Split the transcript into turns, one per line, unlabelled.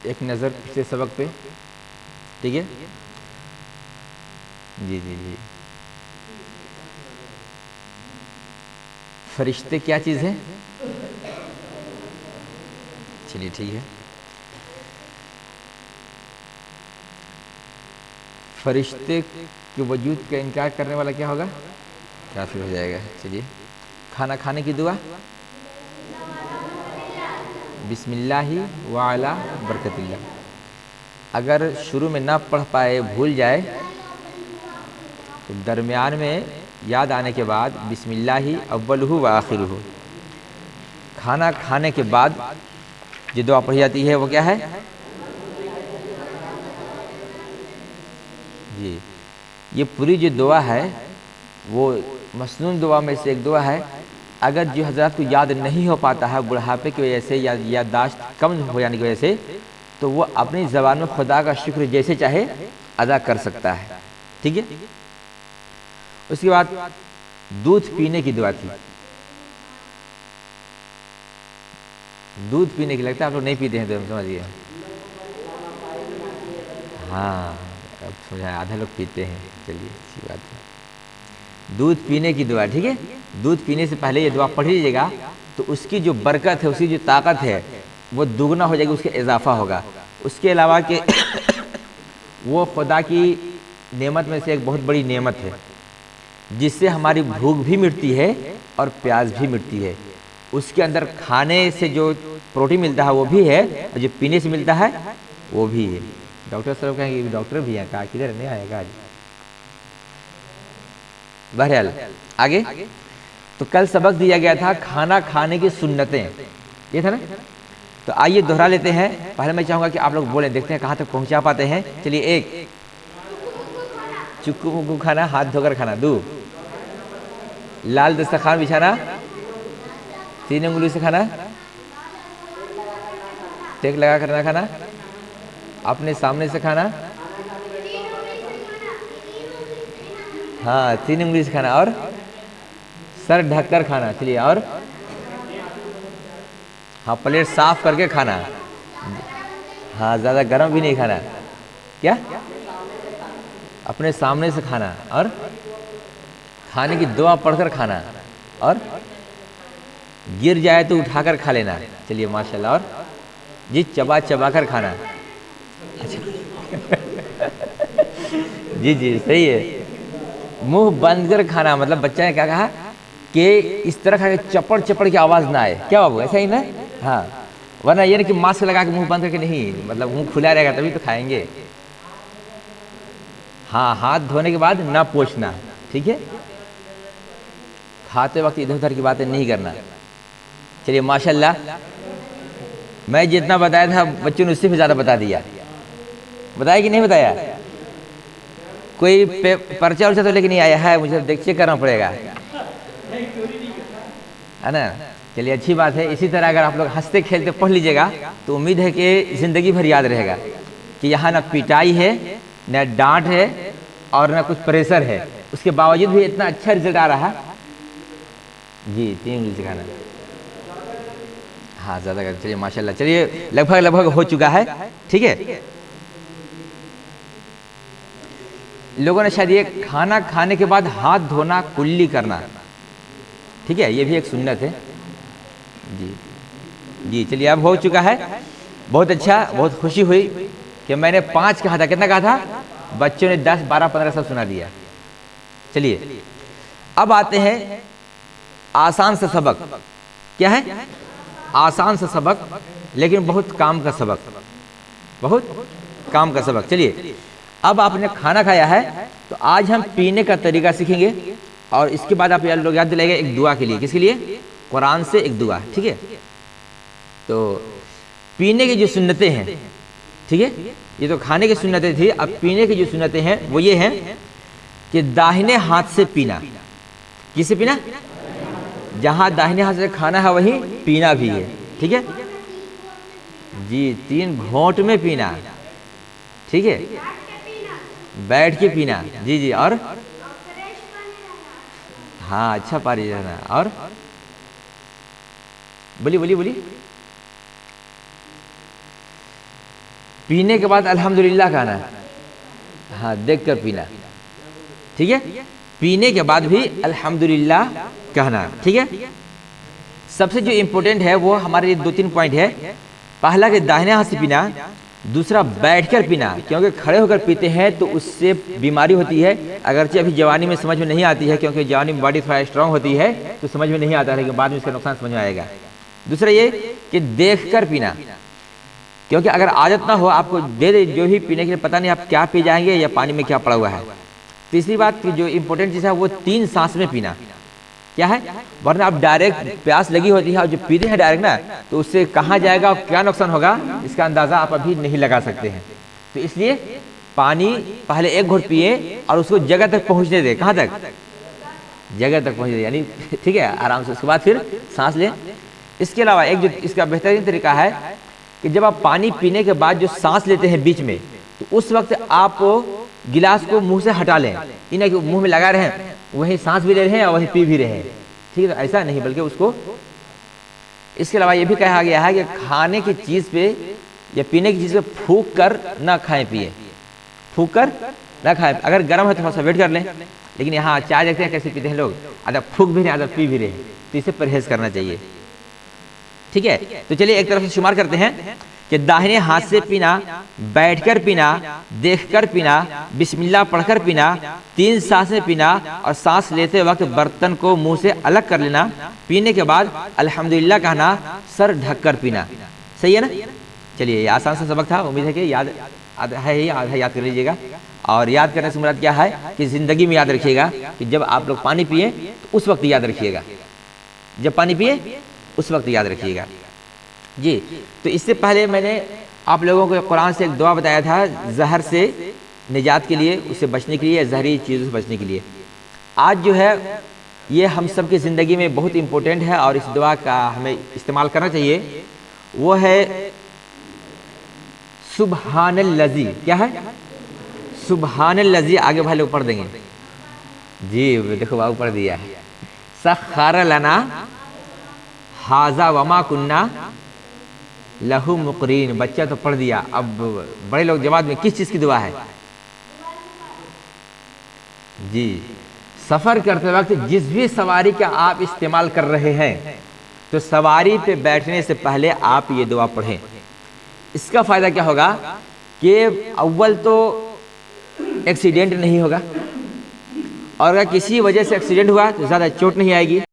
एक नज़र पिछले सबक पे, ठीक है। जी जी जी। फरिश्ते क्या चीज़ है? चलिए ठीक है। फरिश्ते के वजूद का इनकार करने वाला क्या होगा? काफिर हो जाएगा। चलिए, खाना खाने की दुआ, बिस्मिल्लाहि व अला बरकतिल्लाह। अगर शुरू में ना पढ़ पाए, भूल जाए, तो दरमियान में याद आने के बाद बिस्मिल्लाहि अव्वलुहु व आखिरुहु, खाना खाने के बाद जो दुआ पढ़ी जाती है वो क्या है? जी, ये पूरी जो दुआ है वो मसनून दुआ में से एक दुआ है। अगर जो हज़रात को याद नहीं हो पाता है बुढ़ापे की वजह से या याददाश्त कम हो जाने की वजह से, तो वो अपनी ज़बान में खुदा का शुक्र जैसे चाहे अदा कर सकता है, ठीक है। उसके बाद दूध पीने की दुआ थी। दूध पीने की, लगता है आप लोग नहीं पीते हैं तो समझिए। हाँ, अब समझा, आधा लोग पीते हैं। चलिए, अच्छी बात है। दूध पीने की दुआ, ठीक है। दूध पीने से पहले ये दुआ पढ़ लीजिएगा, तो उसकी जो बरकत है, उसकी जो ताकत है, वो दुगना हो जाएगी, उसके इजाफा होगा। उसके अलावा कि वो खुदा की नेमत में से एक बहुत बड़ी नेमत है, जिससे हमारी भूख भी मिटती है और प्यास भी मिटती है। उसके अंदर खाने से जो प्रोटीन मिलता है वो भी है, और जो पीने से मिलता है वो भी है। डॉक्टर साहब कहेंगे, डॉक्टर भी हैं, कहा किधर नहीं आएगा आज। बहरहाल आगे, तो कल सबक दिया गया था खाना खाने की सुन्नतें, ये था ना। तो आइए दोहरा लेते हैं। पहले मैं चाहूंगा कि आप लोग बोलें, देखते हैं कहाँ तक पहुंचा पाते हैं। चलिए, एक, चुक्कू मुक्कू खाना, हाथ धोकर खाना। दो, लाल दस्तरखान बिछाना। तीन उंगली से खाना, टेक लगा कर ना खाना, अपने सामने से खाना। हाँ, तीन उंगली से खाना, और सर ढककर खाना। चलिए, और हाँ, प्लेट साफ करके खाना। हाँ, ज़्यादा गर्म भी नहीं खाना। क्या? अपने सामने से खाना, और खाने की दुआ पढ़कर खाना, और गिर जाए तो उठाकर खा लेना। चलिए, माशाल्लाह। और जी, चबा चबा कर खाना। अच्छा जी जी, सही है। मुंह बंद कर खाना, मतलब बच्चा ने क्या कहा कि इस तरह खा के चपड़ चपड़ की आवाज़ ना आए। क्या बाबू, ऐसा ही ना? हाँ, वरना ये नहीं कि मास्क लगा के मुंह बंद करके, नहीं, मतलब मुंह खुला रहेगा तभी तो खाएंगे। हाँ, हाथ धोने के बाद ना पोंछना, ठीक है। खाते वक्त इधर उधर की बातें नहीं करना। चलिए, माशाल्लाह, मैं जितना बताया था बच्चों ने उससे भी ज़्यादा बता दिया। बताया कि नहीं बताया? कोई पर्चा वर्चा तो लेके नहीं आया है, मुझे देख चेक करना पड़ेगा, है ना। चलिए, अच्छी बात है। इसी तरह अगर आप लोग हंसते खेलते पढ़ लीजिएगा तो उम्मीद है कि ज़िंदगी भर याद रहेगा कि यहाँ ना पिटाई है, न डांट है, और न कुछ प्रेशर है, उसके बावजूद भी इतना अच्छा रिजल्ट आ रहा है। जी, 3 उंगली सिखाना। हाँ, ज़्यादा कर। चलिए, माशाल्लाह। चलिए, लगभग लगभग हो चुका है, ठीक है। लोगों ने शायद ये खाना खाने के बाद हाथ धोना, कुल्ली करना, ठीक है, ये भी एक सुन्नत है। जी जी, चलिए, अब हो चुका है। बहुत अच्छा, बहुत खुशी हुई कि मैंने 5 कहा था। कितना कहा था? बच्चों ने 10, 12, 15 सब सुना दिया। चलिए, अब आते हैं आसान सा सबक। क्या है? आसान सा सबक, लेकिन बहुत काम का सबक, बहुत काम का सबक। चलिए, अब आपने खाना खाया है, तो आज हम पीने का तरीका सीखेंगे, और इसके बाद आप लोग याद दिलाएंगे एक दुआ के लिए। किसके लिए? कुरान से एक दुआ, ठीक है। तो पीने की जो सुन्नतें हैं, ठीक है, ये तो खाने की सुन्नतें थी। अब पीने की जो सुन्नतें हैं वो ये हैं कि दाहिने हाथ से पीना। किससे पीना? जहां दाहिने हाथ से खाना है वहीं पीना भी है, ठीक है जी। 3 घोंट में पीना, ठीक है, बैठ के पीना। जी जी, और हाँ, अच्छा पारी रहना। और बोलिए बोलिए बोलिए। पीने के बाद अल्हम्दुलिल्लाह कहना, हाँ देख कर पीना, ठीक है। पीने के बाद भी अल्हम्दुलिल्लाह कहना, ठीक है। सबसे जो इम्पोर्टेंट है वो हमारे लिए 2-3 पॉइंट है। पहला कि दाहिने हाथ से पीना, दूसरा बैठकर पीना, क्योंकि खड़े होकर पीते हैं तो उससे बीमारी होती है। अगरचे अभी जवानी में समझ में नहीं आती है, क्योंकि जवानी में बॉडी थोड़ा स्ट्रांग होती है तो समझ में नहीं आता है, लेकिन बाद में इसका नुकसान समझ में आएगा। दूसरा ये कि देखकर पीना, क्योंकि अगर आदत ना हो, आपको दे दे जो ही पीने के लिए, पता नहीं आप क्या पी जाएंगे या पानी में क्या पड़ा हुआ है। तीसरी बात कि जो इम्पोर्टेंट चीज़ है वो 3 सांस में पीना, क्या है, वरना आप डायरेक्ट प्यास लगी होती है और जो पीते हैं डायरेक्ट ना, तो उससे कहाँ जाएगा और क्या नुकसान होगा इसका अंदाज़ा आप अभी नहीं लगा सकते हैं। तो इसलिए पानी पहले 1 घूंट पिए और उसको जगह तक पहुँचने दें। कहाँ तक? जगह तक पहुँचने दें, यानी ठीक है, आराम से। उसके बाद फिर सांस लें। इसके अलावा एक जो इसका बेहतरीन तरीका है कि जब आप पानी पीने के बाद जो सांस लेते हैं बीच में, तो उस वक्त आप गिलास को मुंह से हटा लें, इन्हें कि मुंह में लगा रहे हैं, वहीं सांस भी ले रहे हैं और वहीं पी भी रहे हैं, ठीक है। तो ऐसा नहीं, बल्कि उसको। इसके अलावा ये भी कहा गया है कि खाने की चीज़ पे या पीने की चीज़ पे फूंक कर ना खाएं पिए, फूंक कर ना खाएं। अगर गर्म है तो थोड़ा सा वेट कर लें, लेकिन यहाँ चाय देखते हैं कैसे पीते हैं लोग, आधा फूंक भी रहे आधा पी भी रहे, तो इसे परहेज करना चाहिए, ठीक है। तो चलिए एक तरफ से शुमार करते हैं कि दाहिने हाथ से पीना, बैठकर पीना, देखकर पीना, बिस्मिल्लाह पढ़कर पीना, 3 सांसें पीना और सांस लेते वक्त बर्तन को मुंह से अलग कर लेना, पीने के बाद अल्हम्दुलिल्लाह कहना, सर ढककर पीना। सही है ना? चलिए ये आसान सा सबक था, उम्मीद है कि याद है ही, आधा याद कर लीजिएगा। और याद करने से मुराद क्या है कि ज़िंदगी में याद रखिएगा कि जब आप लोग पानी पिए तो उस वक्त याद रखिएगा, जब पानी पिए उस वक्त याद रखिएगा जी। तो इससे पहले मैंने आप लोगों को कुरान से एक दुआ बताया था जहर से निजात के लिए, उससे बचने के लिए, जहरी चीज़ों से बचने के लिए। आज जो है ये हम सब की ज़िंदगी में बहुत इम्पोर्टेंट है और इस दुआ का हमें इस्तेमाल करना चाहिए। वो है सुबहानल्लज़ी। क्या है? सुबहानल्लज़ी। आगे भाई लोग पढ़ देंगे जी, देखो बाबू पढ़ दिया है। सख्खर लना हाजा वमा कुन्ना लहू मुकरीन। बच्चा तो पढ़ दिया, अब बड़े लोग जवाब में किस चीज़ की दुआ है जी? सफ़र करते वक्त जिस भी सवारी का आप इस्तेमाल कर रहे हैं, तो सवारी पे बैठने से पहले आप ये दुआ पढ़ें। इसका फ़ायदा क्या होगा कि अव्वल तो एक्सीडेंट नहीं होगा, और अगर किसी वजह से एक्सीडेंट हुआ तो ज़्यादा चोट नहीं आएगी।